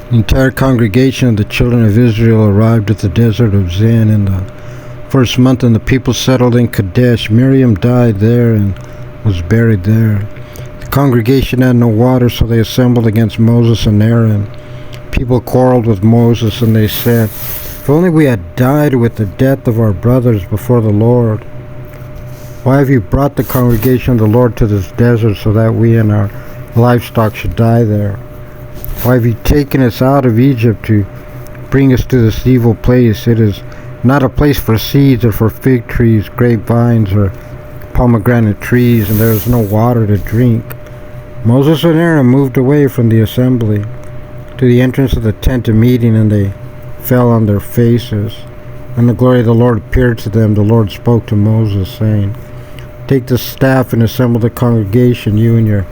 The entire congregation of the children of Israel arrived at the desert of Zin in the first month, and the people settled in Kadesh. Miriam died there and was buried there. The congregation had no water, so they assembled against Moses and Aaron. People quarreled with Moses, and they said, "If only we had died with the death of our brothers before the Lord. Why have you brought the congregation of the Lord to this desert so that we and our livestock should die there? Why have you taken us out of Egypt to bring us to this evil place? It is not a place for seeds or for fig trees, grapevines, or pomegranate trees, and there is no water to drink." Moses and Aaron moved away from the assembly to the entrance of the tent of meeting, and they fell on their faces. When the glory of the Lord appeared to them, the Lord spoke to Moses, saying, "Take the staff and assemble the congregation, you and your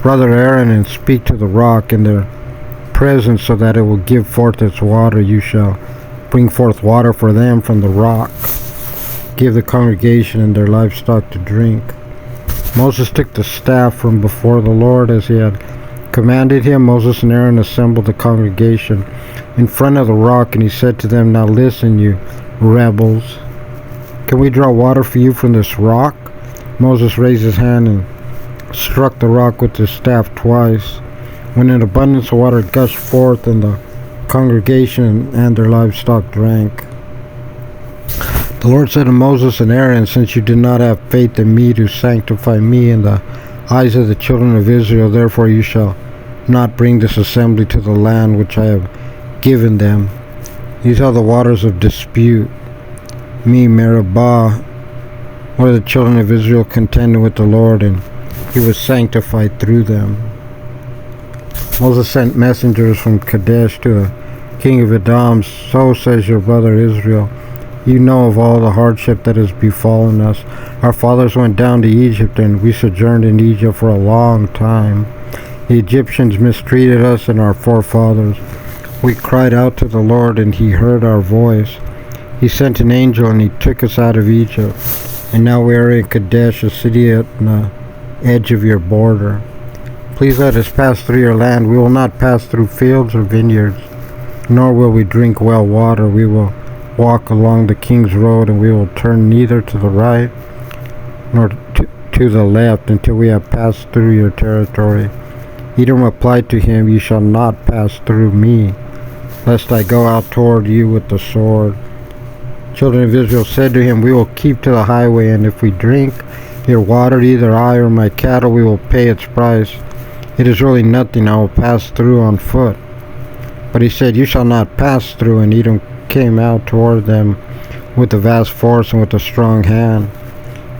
brother Aaron, and speak to the rock in their presence so that it will give forth its water. You shall bring forth water for them from the rock. Give the congregation and their livestock to drink." Moses took the staff from before the Lord as he had commanded him. Moses and Aaron assembled the congregation in front of the rock, and he said to them, "Now listen, you rebels. Can we draw water for you from this rock?" Moses raised his hand and struck the rock with his staff twice, when an abundance of water gushed forth, and the congregation and their livestock drank. The Lord said to Moses and Aaron, "Since you did not have faith in me to sanctify me in the eyes of the children of Israel, therefore you shall not bring this assembly to the land which I have given them. These are the waters of dispute, me Meribah, where the children of Israel contended with the Lord, and he was sanctified through them." Moses sent messengers from Kadesh to the king of Edom. "So says your brother Israel, you know of all the hardship that has befallen us. Our fathers went down to Egypt, and we sojourned in Egypt for a long time. The Egyptians mistreated us and our forefathers. We cried out to the Lord, and he heard our voice. He sent an angel, and he took us out of Egypt. And now we are in Kadesh, a city at the edge of your border. Please let us pass through your land. We will not pass through fields or vineyards, nor will we drink well water. We will walk along the king's road, and we will turn neither to the right nor to the left until we have passed through your territory." Edom replied to him, "You shall not pass through me, lest I go out toward you with the sword." Children of Israel said to him, "We will keep to the highway, and if we drink your water, either I or my cattle, we will pay its price. It is really nothing. I will pass through on foot." But he said, "You shall not pass through." And Edom came out toward them with a vast force and with a strong hand.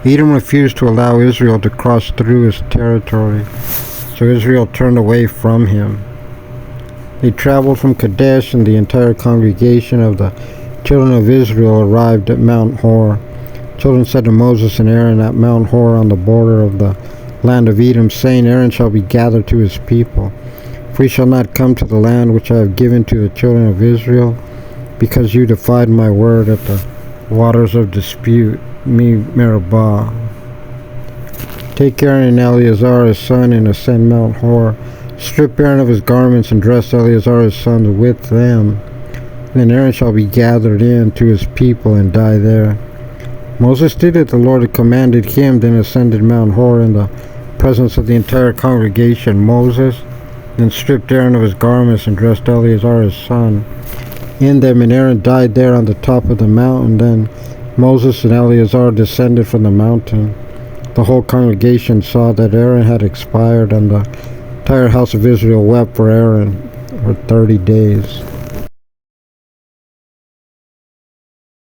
Edom refused to allow Israel to cross through his territory, so Israel turned away from him. They traveled from Kadesh, and the entire congregation of the children of Israel arrived at Mount Hor. Children said to Moses and Aaron at Mount Hor on the border of the land of Edom, saying, "Aaron shall be gathered to his people. For he shall not come to the land which I have given to the children of Israel, because you defied my word at the waters of dispute, me Meribah. Take Aaron and Eleazar his son, and ascend Mount Hor. Strip Aaron of his garments, and dress Eleazar his son with them. Then Aaron shall be gathered in to his people and die there." Moses did as the Lord had commanded him, then ascended Mount Hor in the presence of the entire congregation. Moses then stripped Aaron of his garments and dressed Eleazar his son in them, and Aaron died there on the top of the mountain. Then Moses and Eleazar descended from the mountain. The whole congregation saw that Aaron had expired, and the entire house of Israel wept for Aaron for 30 days.